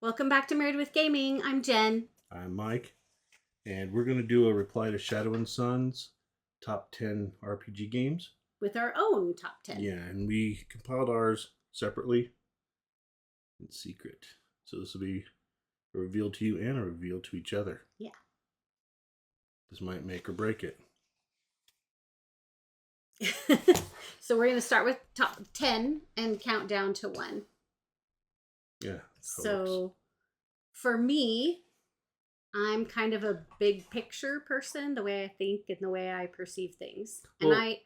Welcome back to Married with Gaming. I'm Jen. I'm Mike, and we're going to do a reply to Shadow and Sons top 10 RPG games. With our own top 10. Yeah, and we compiled ours separately in secret. So this will be a reveal to you and a reveal to each other. Yeah. This might make or break it. So we're going to start with top 10 and count down to 1. Yeah. So for me, I'm kind of a big picture person, the way I think and the way I perceive things. Well, And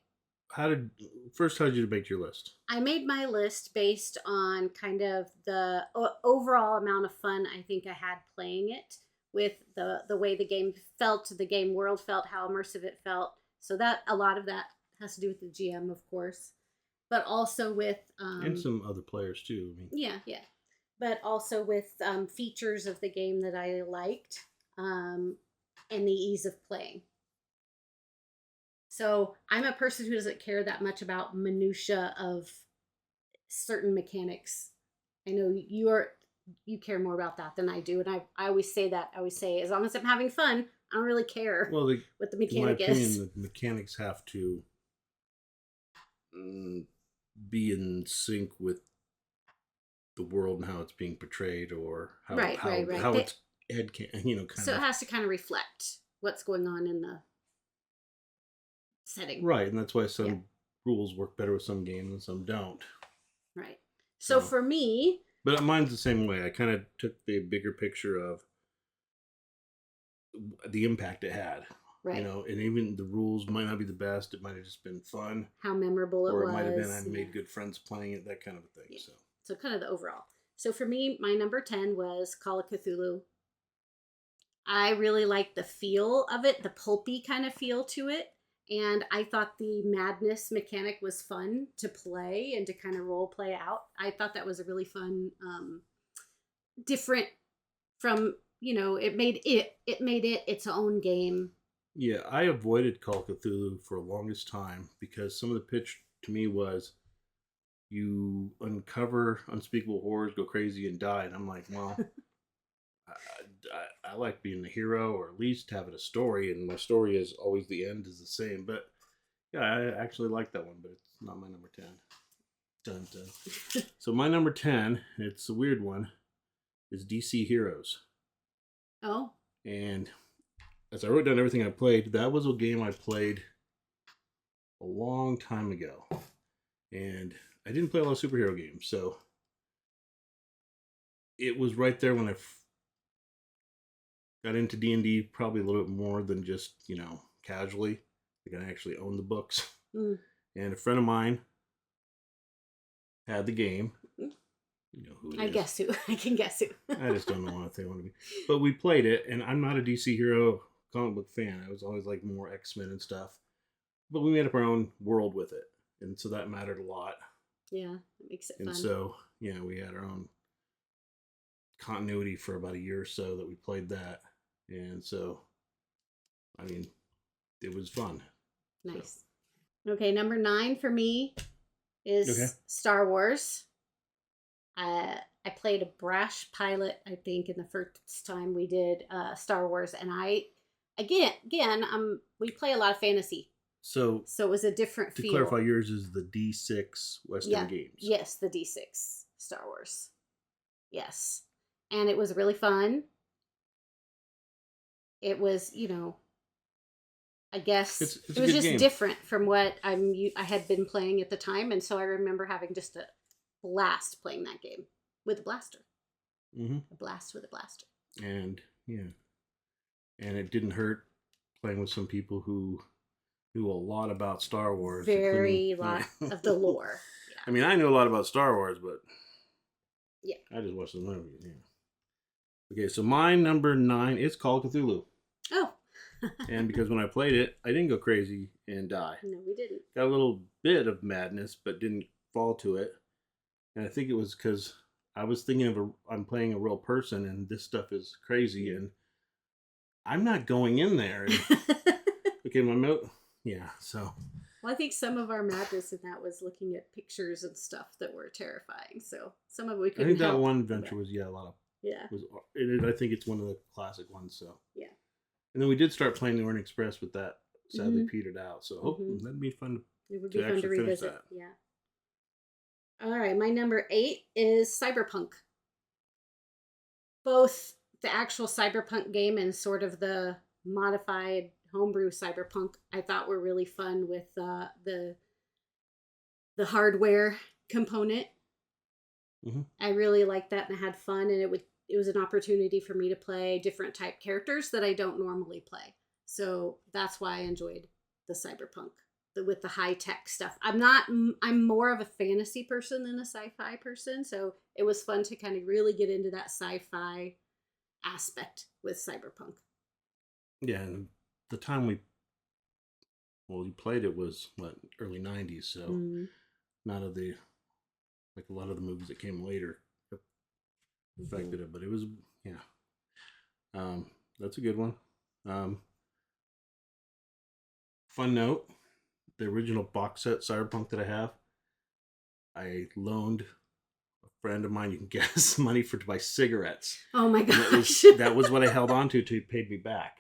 how did you make your list? I made my list based on kind of the overall amount of fun I think I had playing it, with the way the game felt, the game world felt, how immersive it felt. So that a lot of that has to do with the GM, of course, but also with and some other players too. Yeah. But also with features of the game that I liked, and the ease of playing. So I'm a person who doesn't care that much about minutia of certain mechanics. I know you care more about that than I do, and I always say that. I always say, as long as I'm having fun, I don't really care what the mechanic in my opinion, is. the mechanics have to be in sync with the world and how it's being portrayed, or how it's So it has to kind of reflect what's going on in the setting. Right, and that's why some rules work better with some games and some don't. Right. So for me... But mine's the same way. I kind of took the bigger picture of the impact it had. Right. And even the rules might not be the best. It might have just been fun. How memorable it was. Or it might have been I made good friends playing it, that kind of a thing. Yeah. So kind of the overall. So for me, my number 10 was Call of Cthulhu. I really liked the feel of it, the pulpy kind of feel to it. And I thought the madness mechanic was fun to play and to kind of role play out. I thought that was a really fun, different from, it made it its own game. Yeah, I avoided Call of Cthulhu for the longest time because some of the pitch to me was you uncover unspeakable horrors, go crazy, and die. And I'm like, well, I like being the hero, or at least having a story, and my story is always the end is the same. But yeah, I actually like that one, but it's not my number 10. Dun, dun. So my number 10, it's a weird one, is DC Heroes. Oh. And as I wrote down everything I played, that was a game I played a long time ago. And I didn't play a lot of superhero games, so it was right there when I got into D&D, probably a little bit more than just, casually. Like I actually owned the books. Mm. And a friend of mine had the game. You know who it is. I can guess who. I just don't know what they want to be. But we played it, and I'm not a DC hero comic book fan. I was always like more X-Men and stuff. But we made up our own world with it. And so that mattered a lot. Yeah, it makes it fun. And so, we had our own continuity for about a year or so that we played that. And so, it was fun. Nice. So. Okay, number 9 for me is Star Wars. I played a brash pilot, I think, in the first time we did Star Wars, and we play a lot of fantasy. So it was a different feel. To clarify, yours is the D6 Western Games. Yes, the D6 Star Wars. Yes. And it was really fun. It was, I guess it was just game. Different from what I had been playing at the time, and so I remember having just a blast playing that game with a blaster. Mm-hmm. A blast with a blaster. And and it didn't hurt playing with some people who knew a lot about Star Wars. Very lot of the lore. Yeah. I knew a lot about Star Wars, but yeah, I just watched the movies. Yeah. Okay, so my number 9 is Call of Cthulhu. Oh. And because when I played it, I didn't go crazy and die. No, we didn't. Got a little bit of madness, but didn't fall to it. And I think it was because I was thinking I'm playing a real person, and this stuff is crazy, and I'm not going in there. And, okay, my note. Yeah, so. Well, I think some of our madness in that was looking at pictures and stuff that were terrifying. So some of it we couldn't I think that help. one adventure was a lot of Yeah. I think it's one of the classic ones. So Yeah. and then we did start playing the Orient Express, but that sadly Mhm. petered out. So hope Mhm. that'd be fun It would to be fun to actually finish revisit. that. Yeah. All right, my number 8 is Cyberpunk. Both the actual Cyberpunk game and sort of the modified homebrew Cyberpunk I thought were really fun with the hardware component. Hmm. I really liked that and I had fun, and it was an opportunity for me to play different type characters that I don't normally play. So that's why I enjoyed the Cyberpunk with the high tech stuff. I'm more of a fantasy person than a sci-fi person, so it was fun to kind of really get into that sci-fi aspect with Cyberpunk. Yeah, and the time we played it was what, early '90s, so Mm-hmm. not of the like a lot of the movies that came later affected it, but it was yeah. That's a good one. Um, Fun note: the original box set Cyberpunk that I have, I loaned a friend of mine. You can guess money to buy cigarettes. Oh my And gosh. that was what I held on to till he paid me back,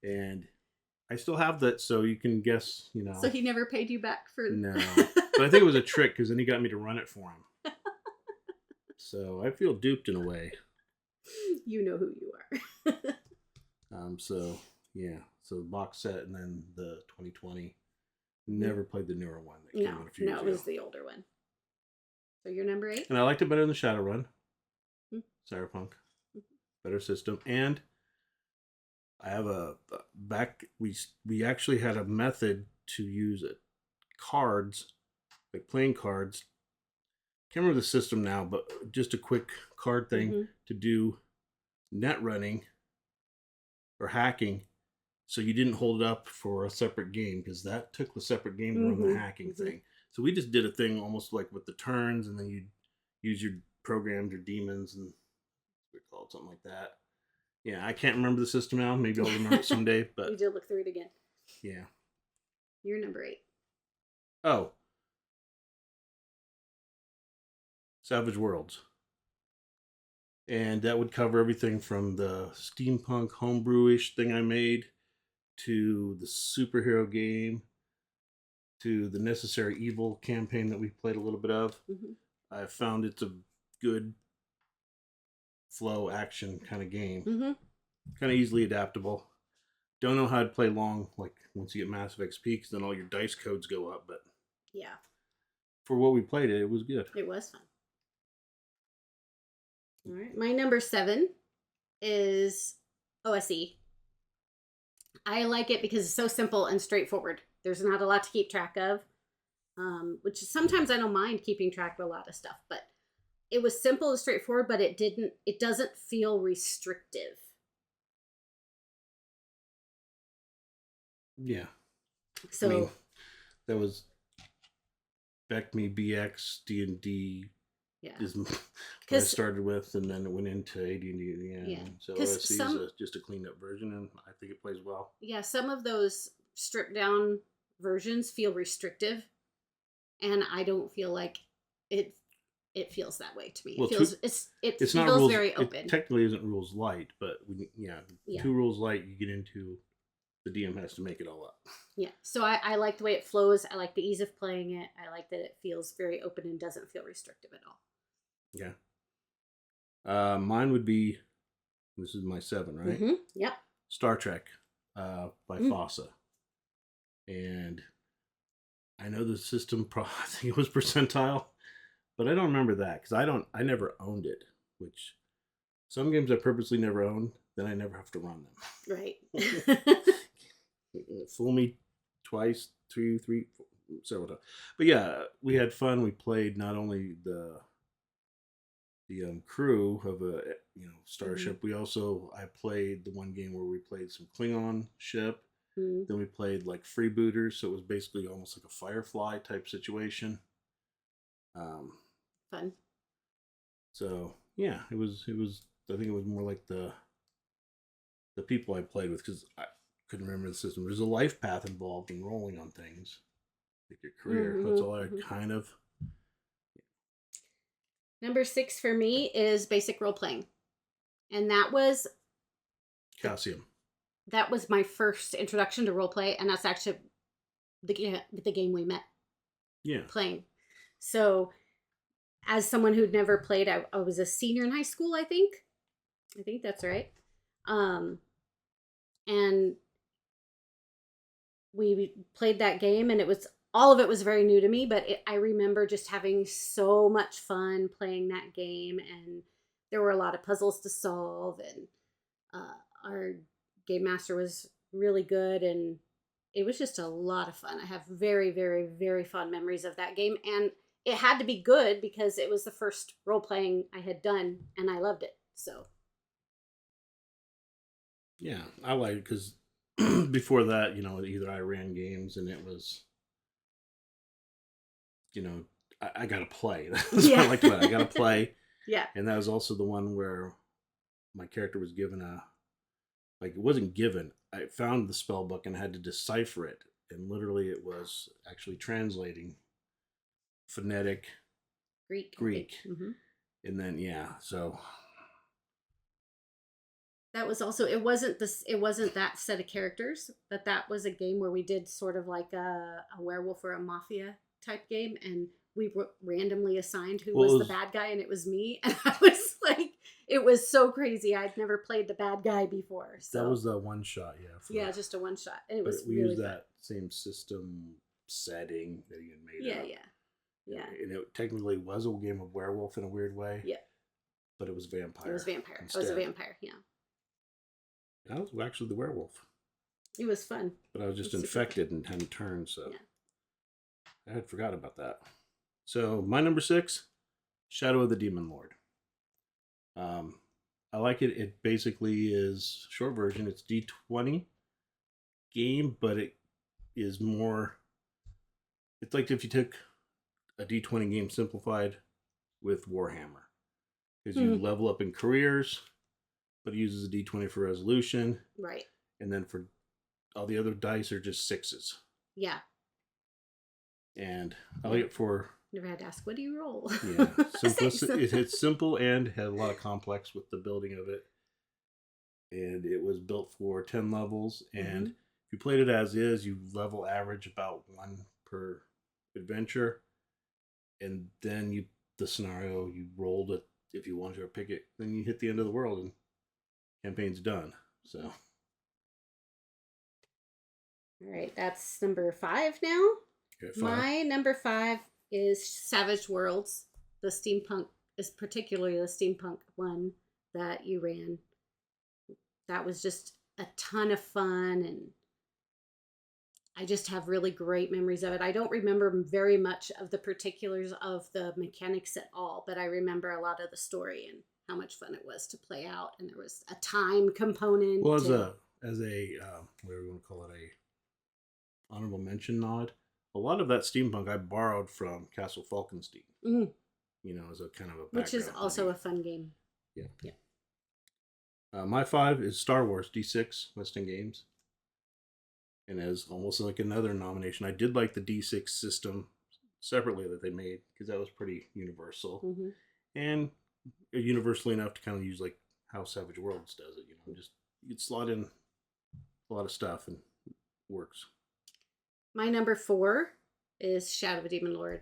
and I still have that. So you can guess, So he never paid you back for no, but I think it was a trick because then he got me to run it for him. So I feel duped in a way. You know who you are. So yeah, so the box set and then the 2020. Never played the newer one that came No, out a few no, years it ago. was the older one. So you're number 8? And I liked it better than Shadowrun. Hmm. Cyberpunk, better system, and I have we actually had a method to use it cards, like playing cards. Can't remember the system now, but just a quick card thing Mm-hmm. to do net running or hacking, so you didn't hold it up for a separate game because that took the separate game to run the hacking thing. So we just did a thing almost like with the turns, and then you'd use your programs, your demons, and we call it something like that. Yeah, I can't remember the system now. Maybe I'll remember it someday. But You did look through it again. yeah. You're number 8. Oh, Savage Worlds. And that would cover everything from the steampunk homebrewish thing I made to the superhero game to the Necessary Evil campaign that we played a little bit of. Mm-hmm. I found it's a good flow action kind of game. Mm-hmm. Kind of easily adaptable. Don't know how to play long, like once you get massive XP, because then all your dice codes go up. But Yeah, for what we played, it was good. it was fun. All right, my number 7 is OSE. I like it because it's so simple and straightforward. There's not a lot to keep track of, which sometimes I don't mind keeping track of a lot of stuff. But it was simple and straightforward, but it doesn't feel restrictive. Yeah. So I mean, that was BECME, BX, D&D yeah, is what I started with, and then it went into AD&D at the end. Yeah. So OSC is just a cleaned up version, and I think it plays well. Yeah, some of those stripped down versions feel restrictive, and I don't feel like it. It feels that way to me. Well, it it's feels not rules, very open. It technically isn't rules light, but Yeah. 2 rules light, you get into the DM has to make it all up. Yeah, so I like the way it flows. I like the ease of playing it. I like that it feels very open and doesn't feel restrictive at all. Yeah. Mine would be, this is my 7, right? Mm-hmm. Yep. Star Trek by FOSSA. And I know the system, I think it was percentile, but I don't remember that because I never owned it, which some games I purposely never owned, then I never have to run them. Right. Fool me twice, 2, 3, 4, several times. But yeah, we had fun. We played not only the crew of a starship. Mm-hmm. I played the one game where we played some Klingon ship. Mm-hmm. Then we played like freebooters, so it was basically almost like a Firefly type situation. Fun. So yeah, it was. I think it was more like the people I played with, because I couldn't remember the system. There's a life path involved in rolling on things, like your career. Mm-hmm. That's all I kind of. Number 6 for me is basic role playing. And that was Calcium. my first introduction to role play, and that's actually the game we met Yeah. playing. So, as someone who'd never played, I was a senior in high school, I think. I think that's right. And we played that game, and all of it was very new to me, but I remember just having so much fun playing that game, and there were a lot of puzzles to solve, and our game master was really good, and it was just a lot of fun. I have very, very, very fond memories of that game, and it had to be good because it was the first role playing I had done, and I loved it. So Yeah, I like it because before that, either I ran games and it was, I got to play. That's what I liked about it. I got to play. Yeah. And that was also the one where my character was given it wasn't given. I found the spell book and had to decipher it. And literally it was actually translating phonetic Greek. Mm-hmm. And then, so. That was also, it wasn't that set of characters, but that was a game where we did sort of like a werewolf or a mafia type game, and we were randomly assigned who was the bad guy, and it was me. And I was like, it was so crazy. I'd never played the bad guy before. So that was the one shot, yeah. Just a one shot. And it was we really used fun. That same system setting that you had made up. Yeah. And it technically was a game of werewolf in a weird way. Yeah. But it was vampire. It was vampire. Instead. I was a vampire, yeah. I was actually the werewolf. It was fun. But I was just infected and hadn't turned, so I had forgot about that. So my number 6, Shadow of the Demon Lord. I like it. It basically is short version. It's D20 game, but it is more. It's like if you took a D20 game simplified with Warhammer, because you level up in careers, but it uses a D20 for resolution. Right. And then for all the other dice are just 6s. Yeah. And I like it for... Never had to ask, what do you roll? Yeah. It's simple and had a lot of complex with the building of it. And it was built for 10 levels. And if you played it as is, you level average about 1 per adventure. And then the scenario, you rolled it if you wanted to pick it. Then you hit the end of the world and campaign's done. So, all right, that's number 5 now. Okay, 5. My number 5 is Savage Worlds. The steampunk is particularly the steampunk one that you ran. That was just a ton of fun, and I just have really great memories of it. I don't remember very much of the particulars of the mechanics at all, but I remember a lot of the story and how much fun it was to play out, and there was a time component. Well, as a whatever you want to call it, a honorable mention nod, a lot of that steampunk I borrowed from Castle Falkenstein. As a kind of a background, which is also a fun game. Yeah. My 5 is Star Wars D6 West End Games, and as almost like another nomination, I did like the D6 system separately that they made because that was pretty universal and universally enough to kind of use like how Savage Worlds does it. Just you could slot in a lot of stuff and it works. My number 4 is Shadow of the Demon Lord.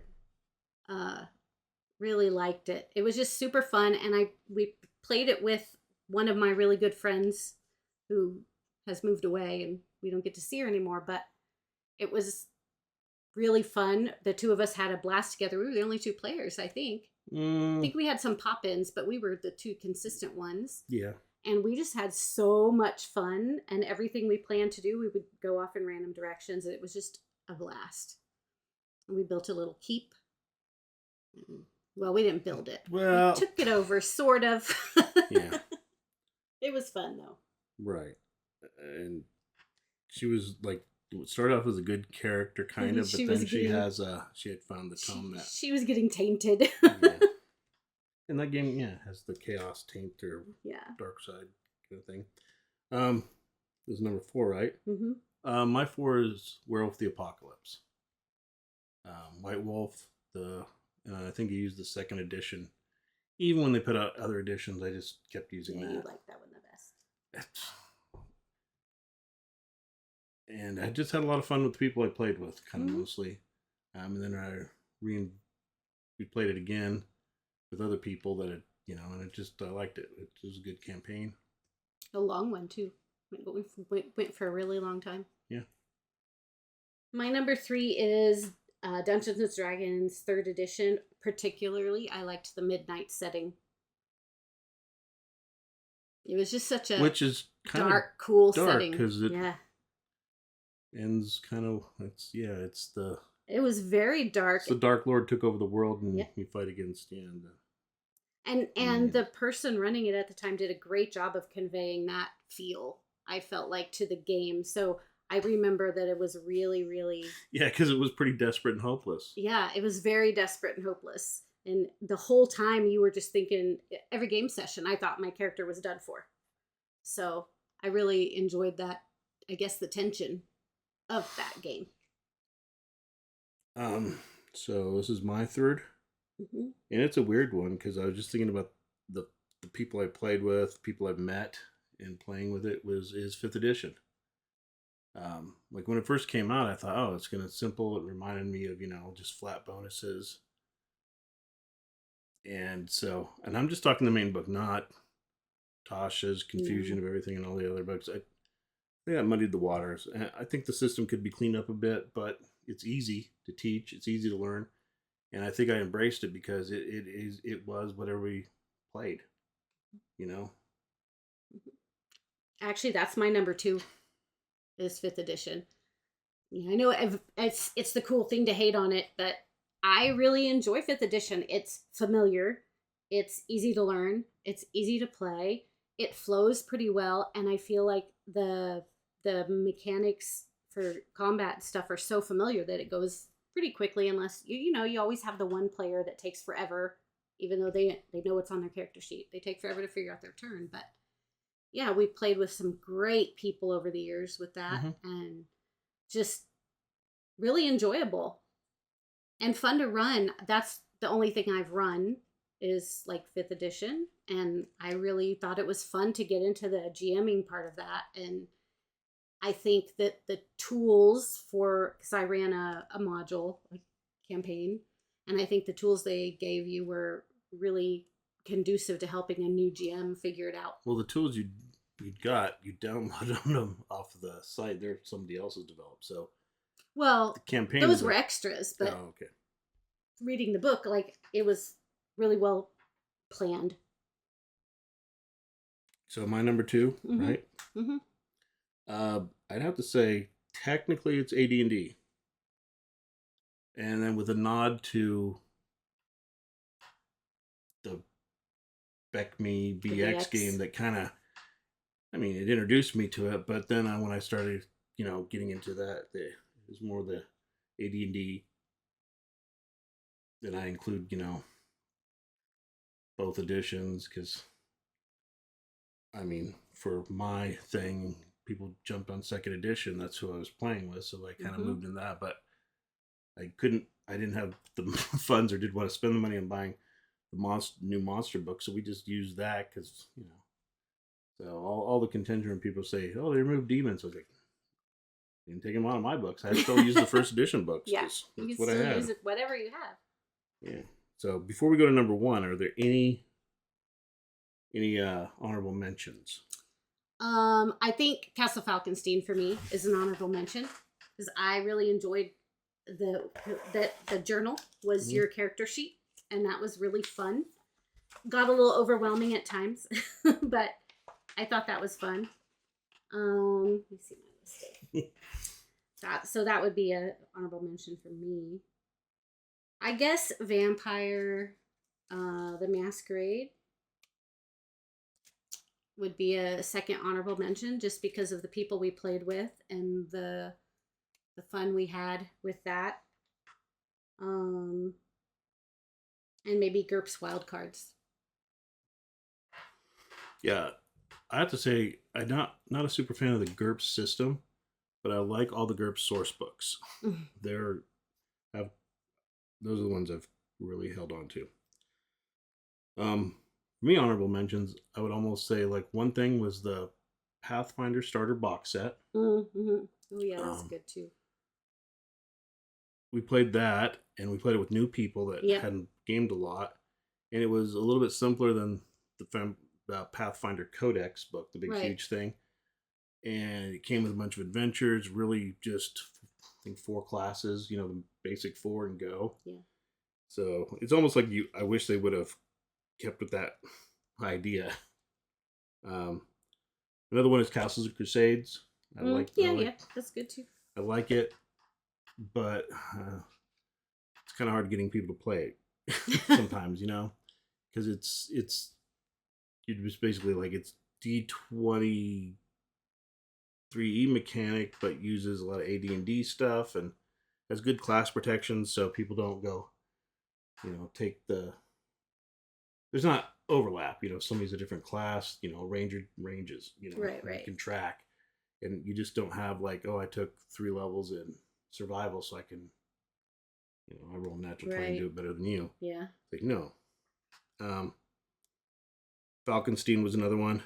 Really liked it. It was just super fun, and we played it with one of my really good friends who has moved away, and we don't get to see her anymore, but it was really fun. The two of us had a blast together. We were the only 2 players, I think. I think we had some pop-ins, but we were the 2 consistent ones. Yeah. And we just had so much fun, and everything we planned to do, we would go off in random directions, and it was just a blast. And we built a little keep. Well, we didn't build it. Well, we took it over, sort of. Yeah. It was fun, though. Right. And she was like, started off as a good character, kind of, but then she had found the tone that... She was getting tainted. Yeah. And that game, has the chaos taint or dark side kind of thing. This is number 4, right? Mm-hmm. My 4 is Werewolf the Apocalypse. White Wolf, and I think you used the 2nd edition. Even when they put out other editions, I just kept using Yeah, you that. like that one the best. And I just had a lot of fun with the people I played with, kind of Mhm. mostly. And then we played it again with other people that had, and I liked it. It was a good campaign. A long one too. Went for a really long time. Yeah. My number 3 is Dungeons and Dragons third edition. Particularly, I liked the midnight setting. It was just such a Which is kind of dark, cool dark setting. because it Yeah, ends kind of, it's it was very dark. the Dark Lord took over the world and Yeah. you fight against, And the person running it at the time did a great job of conveying that feel, I felt like, to the game. So I remember that it was really, really, yeah, because it was pretty desperate and hopeless. yeah, it was very desperate and hopeless. And the whole time you were just thinking, every game session, I thought my character was done for. So I really enjoyed that, I guess, the tension of that game. So this is my third, Hmm. and it's a weird one because I was just thinking about the people I played with, people I've met, and playing with it is fifth edition. Like when it first came out, I thought, oh, it's gonna simple. It reminded me of just flat bonuses, and I'm just talking the main book, not Tasha's confusion of everything and all the other books. I think that muddied the waters. And I think the system could be cleaned up a bit, but it's easy to teach. It's easy to learn, and I think I embraced it because it was whatever we played. Actually, that's my number 2, is fifth edition. Yeah, I know it's the cool thing to hate on it, but I really enjoy fifth edition. It's familiar, it's easy to learn, it's easy to play, it flows pretty well, and I feel like the mechanics for combat and stuff are so familiar that it goes pretty quickly. Unless you always have the one player that takes forever, even though they know what's on their character sheet. They take forever to figure out their turn, but yeah, we played with some great people over the years with that, and just really enjoyable and fun to run. That's the only thing I've run is like fifth edition, and I really thought it was fun to get into the GMing part of that. And I think that the tools because I ran a module campaign, and I think the tools they gave you were really conducive to helping a new GM figure it out. Well, the tools you downloaded them off of the site. They're somebody else's developed. So Well, the campaign those were extras, but okay. reading the book, it was really well planned. So my number 2, Mhm. right? Mhm. I'd have to say technically it's AD&D, and then with a nod to the BECME BX BX. game that kind of, it introduced me to it. But then when I started, getting into that, it was more the AD&D. Then I include, both editions because, for my thing, people jumped on second edition. That's who I was playing with, so I kind of moved in that. But I didn't have the funds or did want to spend the money on buying the new monster book, so we just used that because So all the contingent people say, oh, they removed demons. I was like, didn't take them out of my books. I still use the first edition books. Yeah, That's you can what still I have. use it, whatever you have. Yeah. So before we go to number 1, are there any honorable mentions? I think Castle Falkenstein for me is an honorable mention because I really enjoyed the journal was your character sheet, and that was really fun. Got a little overwhelming at times, but I thought that was fun. Let me see my list. So that would be an honorable mention for me. I guess Vampire, the Masquerade would be a second honorable mention just because of the people we played with and the fun we had with that. And maybe GURPS Wildcards. Yeah, I have to say I'm not a super fan of the GURPS system, but I like all the GURPS source books. Those are the ones I've really held on to. For me, honorable mentions, I would almost say like one thing was the Pathfinder starter box set. Mm-hmm. Oh yeah, that's Um, good too. we played that, and we played it with new people that Yep. hadn't gamed a lot, and it was a little bit simpler than the Pathfinder Codex book, the big Right. huge thing. And it came with a bunch of adventures, really just I think 4 classes, the basic 4 and go. Yeah. So it's almost like I wish they would have kept with that idea. Um, Another one is Castles and Crusades. Yeah, that's good too. I like it, but it's kind of hard getting people to play it sometimes, because it's you just basically like it's D20 3E mechanic, but uses a lot of AD&D stuff and has good class protection, so people don't go, take the. There's not overlap. If somebody's a different class, ranger ranges, Right. you can track, and you just don't have like, oh, I took 3 levels in survival, so I can, I roll natural 20 and do it better than you. Yeah. Like no. Falkenstein was another one.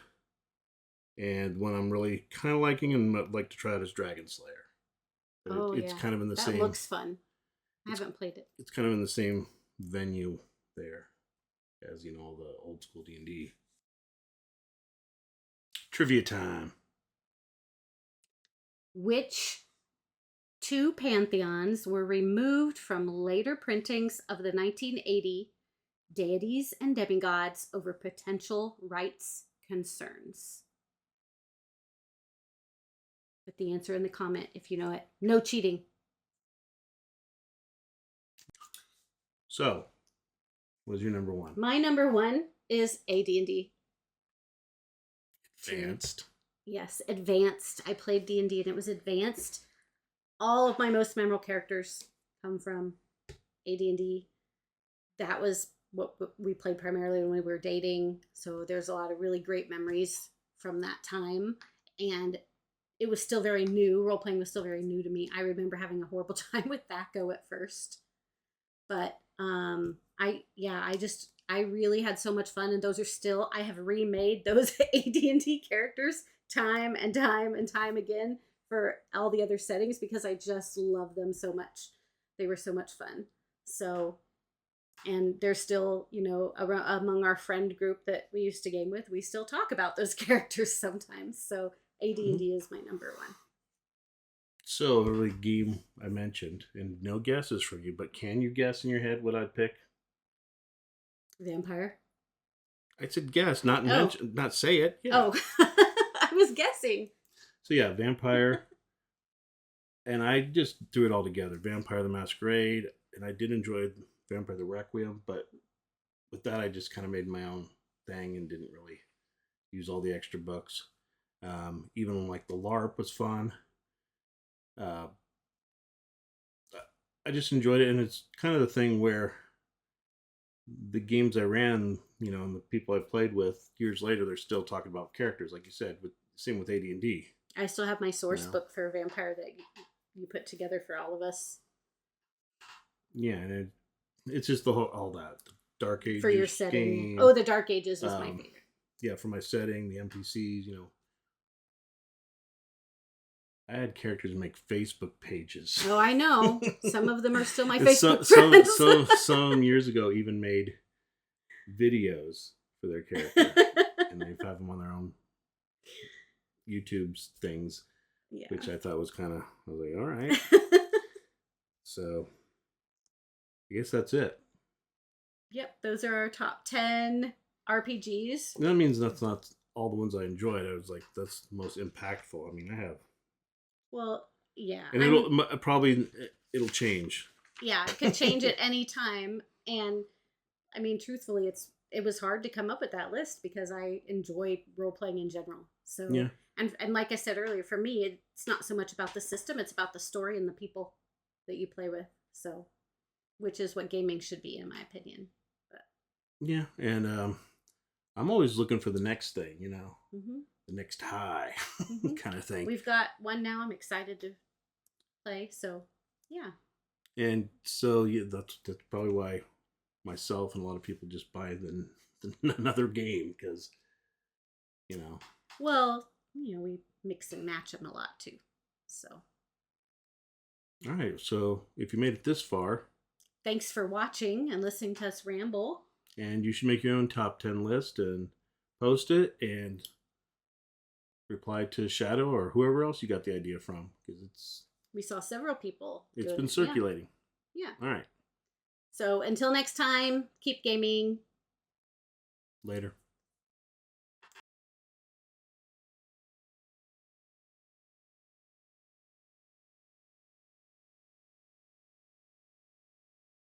And one I'm really kind of liking and I'd like to try it is Dragon Slayer. But it's kind of in the same. That looks fun. I haven't played it. It's kind of in the same venue there as all the old school D&D. Trivia time. Which 2 pantheons were removed from later printings of the 1980 Deities and Demigods over potential rights concerns? Put the answer in the comment if you know it. No cheating. So, what is your number 1? My number 1 is AD&D. Advanced. Yes, advanced. I played D&D and it was advanced. All of my most memorable characters come from AD&D. That was what we played primarily when we were dating. So there's a lot of really great memories from that time. And it was still very new. Role-playing was still very new to me. I remember having a horrible time with THAC0 at first. But I really had so much fun. And those are still, I have remade those AD&D characters time and time and time again for all the other settings because I just love them so much. They were so much fun. So, and they're still, around, among our friend group that we used to game with, we still talk about those characters sometimes. So AD&D is my number 1. So, the game I mentioned, and no guesses from you, but can you guess in your head what I'd pick? Vampire? I said guess, not mention, not say it. Yeah. Oh, I was guessing. So yeah, Vampire. And I just threw it all together. Vampire the Masquerade, and I did enjoy Vampire the Requiem, but with that I just kind of made my own thing and didn't really use all the extra books. Even like the LARP was fun. I just enjoyed it, and it's kind of the thing where the games I ran, and the people I played with years later, they're still talking about characters, like you said. Same with AD&D. I still have my source book for Vampire that you put together for all of us. Yeah, and it's just all that the Dark Ages for your setting. Game. Oh, the Dark Ages was my favorite. Yeah, for my setting, the NPCs, I had characters make Facebook pages. Oh, I know. Some of them are still my Facebook friends. Some years ago even made videos for their character. And they have them on their own YouTube things. Yeah. Which I thought was I was like, all right. So, I guess that's it. Yep, those are our top 10 RPGs. That means that's not all the ones I enjoyed. I was like, that's the most impactful. I mean, I have. Well, yeah. And it'll change. Yeah, it could change at any time. And I mean, truthfully, it was hard to come up with that list because I enjoy role playing in general. So yeah. And like I said earlier, for me, it's not so much about the system; it's about the story and the people that you play with. So, which is what gaming should be, in my opinion. But yeah, and I'm always looking for the next thing, mm-hmm. the next high kind of thing. We've got one now. I'm excited to play. So yeah. And so yeah, that's probably why myself and a lot of people just buy the another game because, you know. Well, we mix and match them a lot too. So, All right. So if you made it this far, thanks for watching and listening to us ramble. and you should make your own top 10 list and post it and reply to Shadow or whoever else you got the idea from because We saw several people. it's been circulating. Yeah. All right. So until next time, keep gaming. Later.